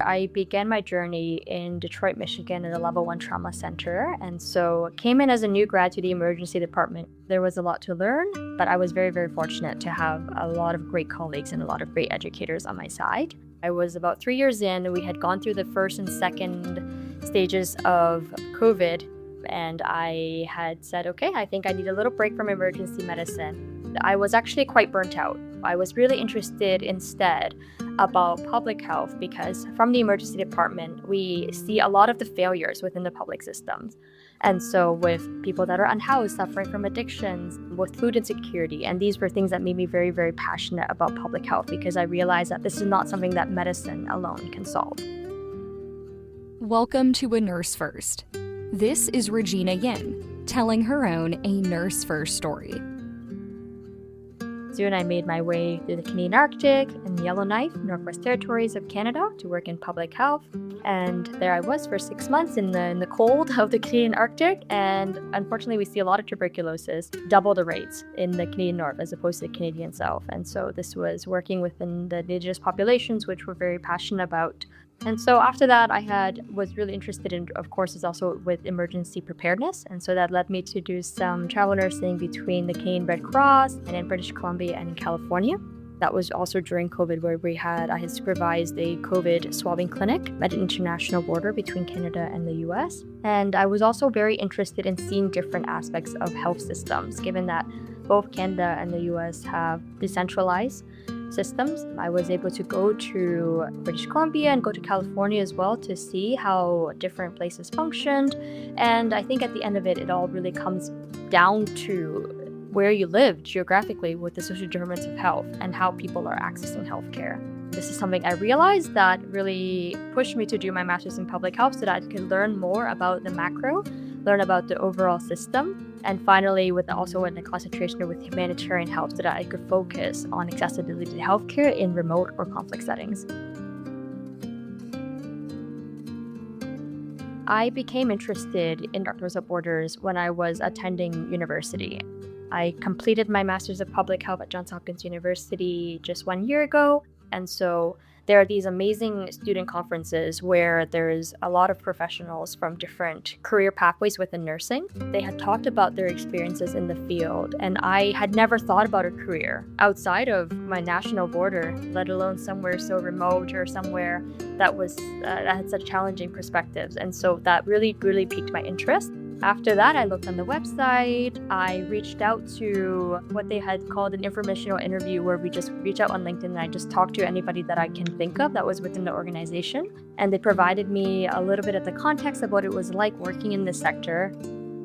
I began my journey in Detroit, Michigan at a level 1 trauma center. And so came in as a new grad to the emergency department. There was a lot to learn, but I was very, very fortunate to have a lot of great colleagues and a lot of great educators on my side. I was about 3 years in. We had gone through the first and second stages of COVID, and I had said, okay, I think I need a little break from emergency medicine. I was actually quite burnt out. I was really interested instead about public health because from the emergency department, we see a lot of the failures within the public systems. And so with people that are unhoused, suffering from addictions, with food insecurity, and these were things that made me very, very passionate about public health because I realized that this is not something that medicine alone can solve. Welcome to A Nurse First. This is Regina Yuen, telling her own A Nurse First story. Soon I made my way through the Canadian Arctic and the Yellowknife, Northwest Territories of Canada to work in public health. And there I was for 6 months in the cold of the Canadian Arctic. And unfortunately, we see a lot of tuberculosis, double the rates in the Canadian North as opposed to the Canadian South. And so this was working within the Indigenous populations, which we're very passionate about. And so after that, was really interested in, of course, is also with emergency preparedness. And so that led me to do some travel nursing between the Canadian Red Cross and in British Columbia and in California. That was also during COVID where I had supervised a COVID swabbing clinic at an international border between Canada and the US. And I was also very interested in seeing different aspects of health systems, given that both Canada and the US have decentralized systems. I was able to go to British Columbia and go to California as well to see how different places functioned. And I think at the end of it, it all really comes down to where you live geographically with the social determinants of health and how people are accessing healthcare. This is something I realized that really pushed me to do my master's in public health so that I could learn more about the macro, learn about the overall system, and finally also in a concentration with humanitarian health so that I could focus on accessibility to healthcare in remote or conflict settings. I became interested in Doctors Without Borders when I was attending university. I completed my Master's of Public Health at Johns Hopkins University just 1 year ago. And so there are these amazing student conferences where there's a lot of professionals from different career pathways within nursing. They had talked about their experiences in the field, and I had never thought about a career outside of my national border, let alone somewhere so remote or somewhere that had such challenging perspectives. And so that really, really piqued my interest. After that, I looked on the website. I reached out to what they had called an informational interview, where we just reach out on LinkedIn and I just talk to anybody that I can think of that was within the organization. And they provided me a little bit of the context of what it was like working in this sector.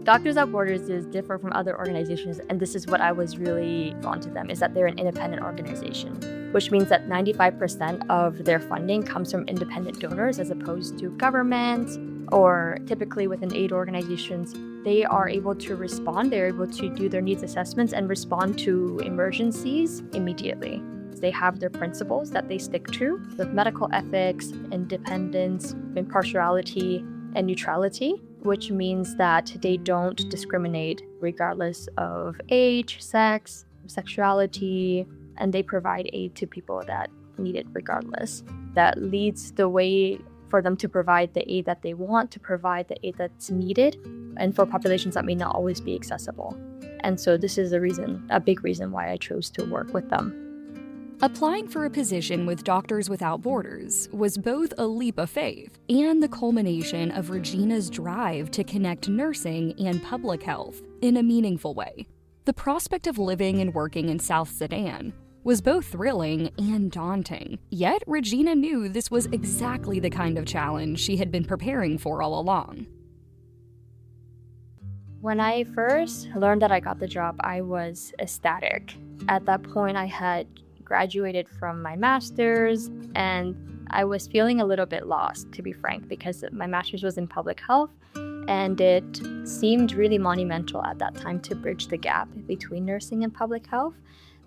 Doctors Without Borders is different from other organizations, and this is what I was really drawn to them, is that they're an independent organization, which means that 95% of their funding comes from independent donors as opposed to government or typically within aid organizations. They are able to respond, they're able to do their needs assessments and respond to emergencies immediately. They have their principles that they stick to with medical ethics, independence, impartiality, and neutrality, which means that they don't discriminate regardless of age, sex, sexuality, and they provide aid to people that need it regardless. That leads the way for them to provide the aid that they want, to provide the aid that's needed, and for populations that may not always be accessible. And so this is a big reason why I chose to work with them. Applying for a position with Doctors Without Borders was both a leap of faith and the culmination of Regina's drive to connect nursing and public health in a meaningful way. The prospect of living and working in South Sudan was both thrilling and daunting, yet Regina knew this was exactly the kind of challenge she had been preparing for all along. When I first learned that I got the job, I was ecstatic. At that point, I had graduated from my master's, and I was feeling a little bit lost, to be frank, because my master's was in public health, and it seemed really monumental at that time to bridge the gap between nursing and public health.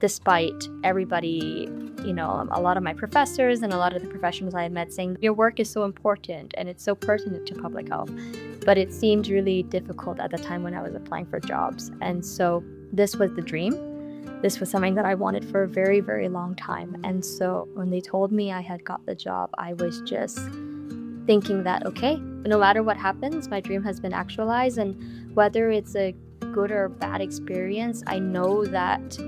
Despite everybody, a lot of my professors and a lot of the professionals I had met saying, your work is so important and it's so pertinent to public health. But it seemed really difficult at the time when I was applying for jobs. And so this was the dream. This was something that I wanted for a very, very long time. And so when they told me I had got the job, I was just thinking that, okay, no matter what happens, my dream has been actualized, and whether it's a good or bad experience, I know that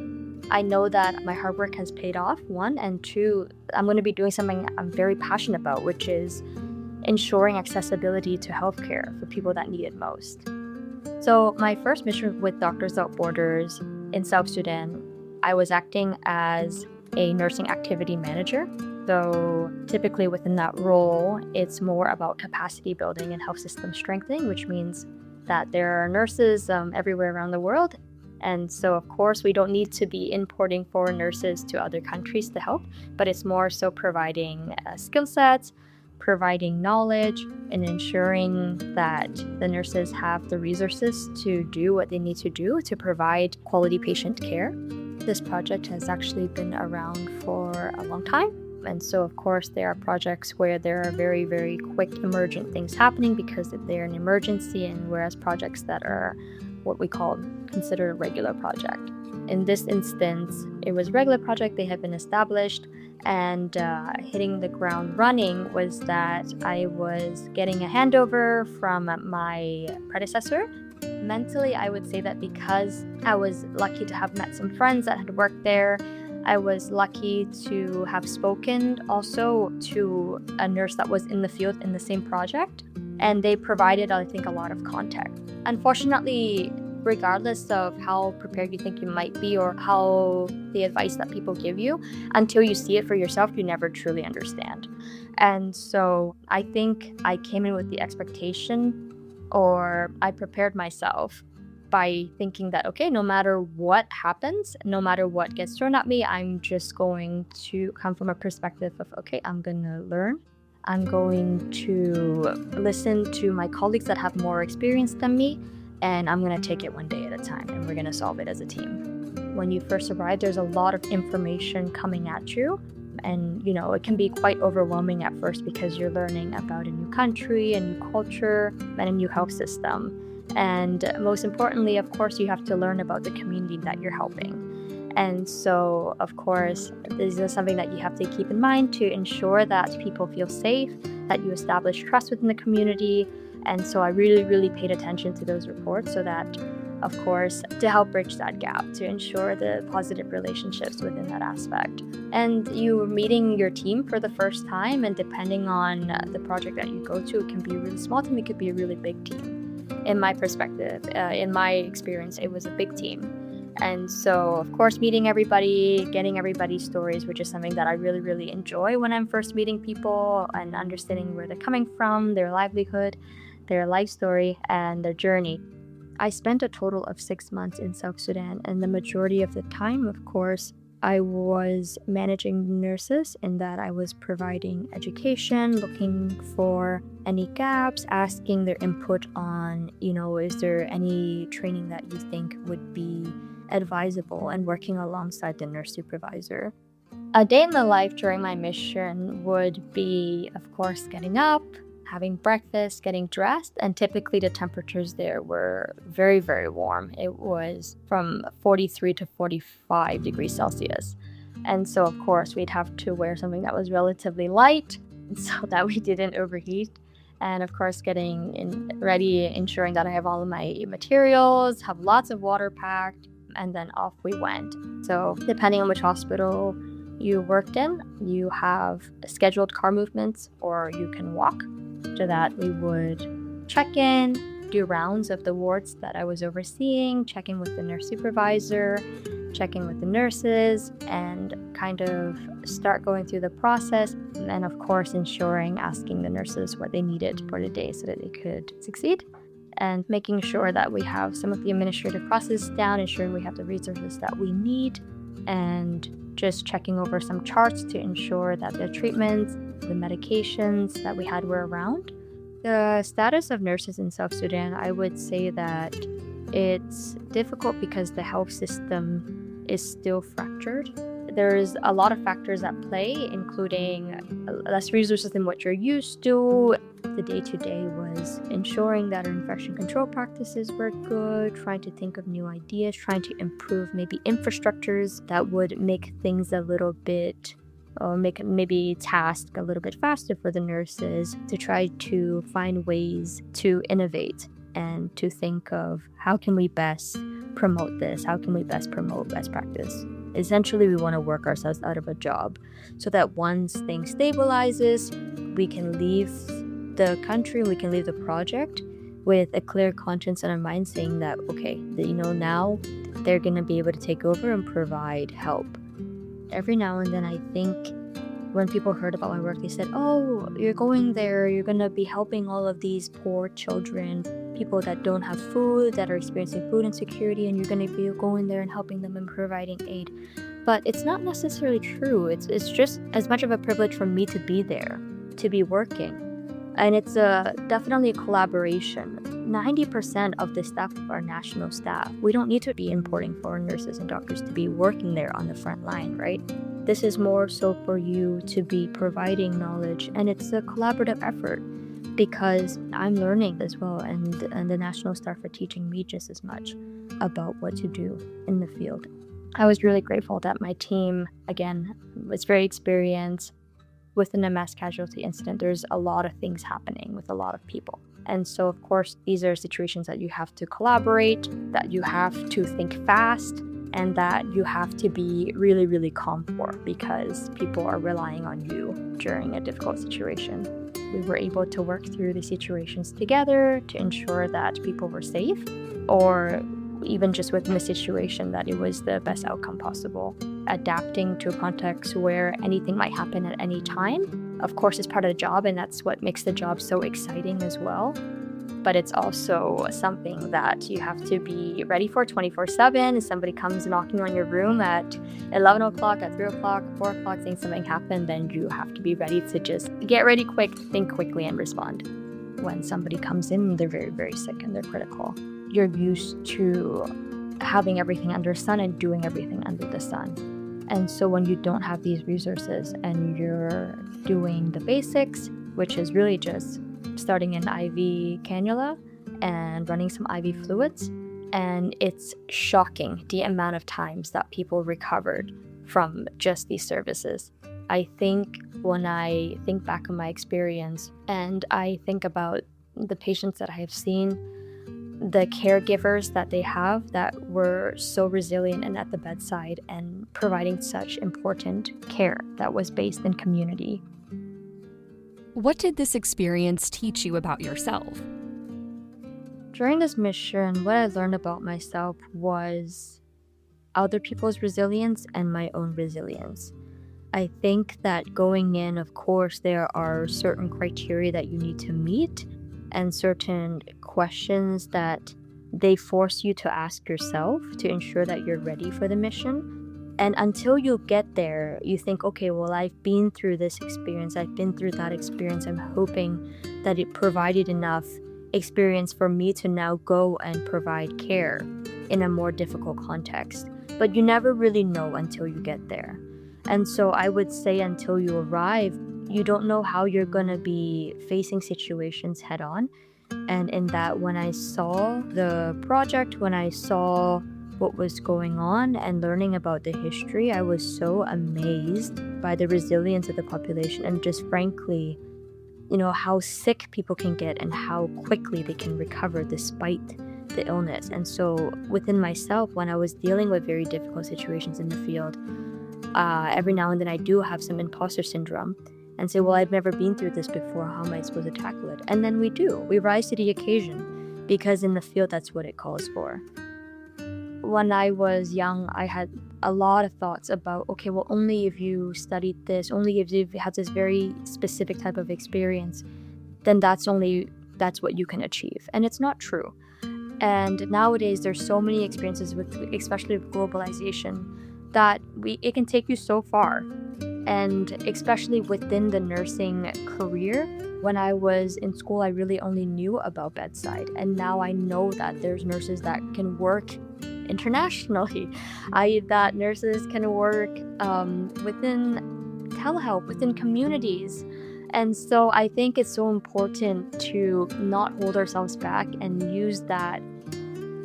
my hard work has paid off, one, and two, I'm going to be doing something I'm very passionate about, which is ensuring accessibility to healthcare for people that need it most. So my first mission with Doctors Without Borders in South Sudan, I was acting as a nursing activity manager. So typically within that role, it's more about capacity building and health system strengthening, which means that there are nurses everywhere around the world. And so, of course, we don't need to be importing foreign nurses to other countries to help, but it's more so providing skill sets, providing knowledge, and ensuring that the nurses have the resources to do what they need to do to provide quality patient care. This project has actually been around for a long time. And so, of course, there are projects where there are very, very quick emergent things happening because they're an emergency, and whereas projects that are what we call considered a regular project. In this instance, it was a regular project. They had been established, and hitting the ground running was that I was getting a handover from my predecessor. Mentally, I would say that because I was lucky to have met some friends that had worked there, I was lucky to have spoken also to a nurse that was in the field in the same project, and they provided, I think, a lot of context. Unfortunately, regardless of how prepared you think you might be or how the advice that people give you, until you see it for yourself, you never truly understand. And so I think I came in with the expectation, or I prepared myself by thinking that, okay, no matter what happens, no matter what gets thrown at me, I'm just going to come from a perspective of, okay, I'm going to learn. I'm going to listen to my colleagues that have more experience than me, and I'm going to take it one day at a time, and we're going to solve it as a team. When you first arrive, there's a lot of information coming at you, and it can be quite overwhelming at first because you're learning about a new country, a new culture, and a new health system. And most importantly, of course, you have to learn about the community that you're helping. And so, of course, this is something that you have to keep in mind to ensure that people feel safe, that you establish trust within the community. And so I really, really paid attention to those reports so that, of course, to help bridge that gap, to ensure the positive relationships within that aspect. And you're meeting your team for the first time, and depending on the project that you go to, it can be a really small team, it could be a really big team. In my perspective, in my experience, it was a big team. And so, of course, meeting everybody, getting everybody's stories, which is something that I really, really enjoy when I'm first meeting people and understanding where they're coming from, their livelihood, their life story, and their journey. I spent a total of 6 months in South Sudan, and the majority of the time, of course, I was managing nurses in that I was providing education, looking for any gaps, asking their input on, is there any training that you think would be advisable, and working alongside the nurse supervisor. A day in the life during my mission would be, of course, getting up, having breakfast, getting dressed, and typically the temperatures there were very, very warm. It was from 43 to 45 degrees Celsius. And so, of course, we'd have to wear something that was relatively light so that we didn't overheat. And of course, getting ready, ensuring that I have all of my materials, have lots of water packed, and then off we went. So depending on which hospital you worked in, you have scheduled car movements or you can walk. After that, we would check in, do rounds of the wards that I was overseeing, check in with the nurse supervisor, check in with the nurses, and kind of start going through the process. And of course, asking the nurses what they needed for the day so that they could succeed. And making sure that we have some of the administrative process down, ensuring we have the resources that we need, and just checking over some charts to ensure that the treatments, the medications that we had were around. The status of nurses in South Sudan, I would say that it's difficult because the health system is still fractured. There's a lot of factors at play, including less resources than what you're used to. The day-to-day was ensuring that our infection control practices were good, trying to think of new ideas, trying to improve maybe infrastructures that would make things a little bit or make maybe task a little bit faster for the nurses to try to find ways to innovate and to think of how can we best promote this? How can we best promote best practice? Essentially, we want to work ourselves out of a job so that once things stabilizes, we can leave the country, we can leave the project with a clear conscience in our mind saying that, okay, now they're going to be able to take over and provide help. Every now and then, I think when people heard about my work, they said, oh, you're going there, you're going to be helping all of these poor children, people that don't have food, that are experiencing food insecurity, and you're going to be going there and helping them and providing aid. But it's not necessarily true. It's just as much of a privilege for me to be there, to be working. And it's definitely a collaboration. 90% of the staff of our national staff, we don't need to be importing foreign nurses and doctors to be working there on the front line, right? This is more so for you to be providing knowledge, and it's a collaborative effort because I'm learning as well, and the national staff are teaching me just as much about what to do in the field. I was really grateful that my team, again, was very experienced. Within a mass casualty incident, there's a lot of things happening with a lot of people. And so, of course, these are situations that you have to collaborate, that you have to think fast, and that you have to be really, really calm for because people are relying on you during a difficult situation. We were able to work through the situations together to ensure that people were safe, or even just within the situation that it was the best outcome possible. Adapting to a context where anything might happen at any time, of course, is part of the job, and that's what makes the job so exciting as well. But it's also something that you have to be ready for 24/7. If somebody comes knocking on your room at 11 o'clock, at 3 o'clock, 4 o'clock, saying something happened, then you have to be ready to just get ready quick, think quickly, and respond. When somebody comes in, they're very, very sick and they're critical. You're used to having everything under the sun and doing everything under the sun. And so when you don't have these resources and you're doing the basics, which is really just starting an IV cannula and running some IV fluids, and it's shocking the amount of times that people recovered from just these services. I think when I think back on my experience and I think about the patients that I have seen, the caregivers that they have that were so resilient and at the bedside and providing such important care that was based in community. What did this experience teach you about yourself? During this mission, what I learned about myself was other people's resilience and my own resilience. I think that going in, of course, there are certain criteria that you need to meet and certain questions that they force you to ask yourself to ensure that you're ready for the mission. And until you get there, you think, okay, well, I've been through this experience, I've been through that experience. I'm hoping that it provided enough experience for me to now go and provide care in a more difficult context. But you never really know until you get there. And so I would say until you arrive, you don't know how you're going to be facing situations head on. And in that, when I saw the project, when I saw what was going on and learning about the history, I was so amazed by the resilience of the population and just frankly, how sick people can get and how quickly they can recover despite the illness. And so within myself, when I was dealing with very difficult situations in the field, every now and then I do have some imposter syndrome and say, well, I've never been through this before. How am I supposed to tackle it? And then we do. We rise to the occasion because in the field, that's what it calls for. When I was young, I had a lot of thoughts about, okay, well, only if you studied this, only if you had this very specific type of experience, then that's what you can achieve. And it's not true. And nowadays, there's so many experiences especially with globalization, that it can take you so far. And especially within the nursing career, when I was in school, I really only knew about bedside. And now I know that there's nurses that can work internationally, that nurses can work within telehealth, within communities. And so I think it's so important to not hold ourselves back and use that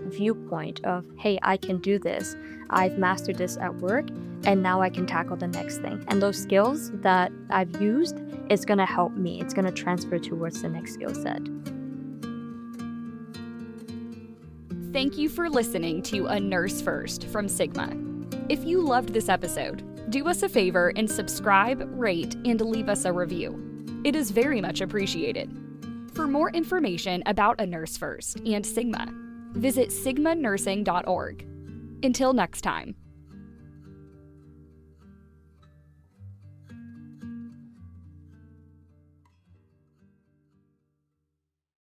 viewpoint of, hey, I can do this. I've mastered this at work. and now I can tackle the next thing. And those skills that I've used is going to help me. It's going to transfer towards the next skill set. Thank you for listening to A Nurse First from Sigma. If you loved this episode, do us a favor and subscribe, rate, and leave us a review. It is very much appreciated. For more information about A Nurse First and Sigma, visit sigmanursing.org. Until next time.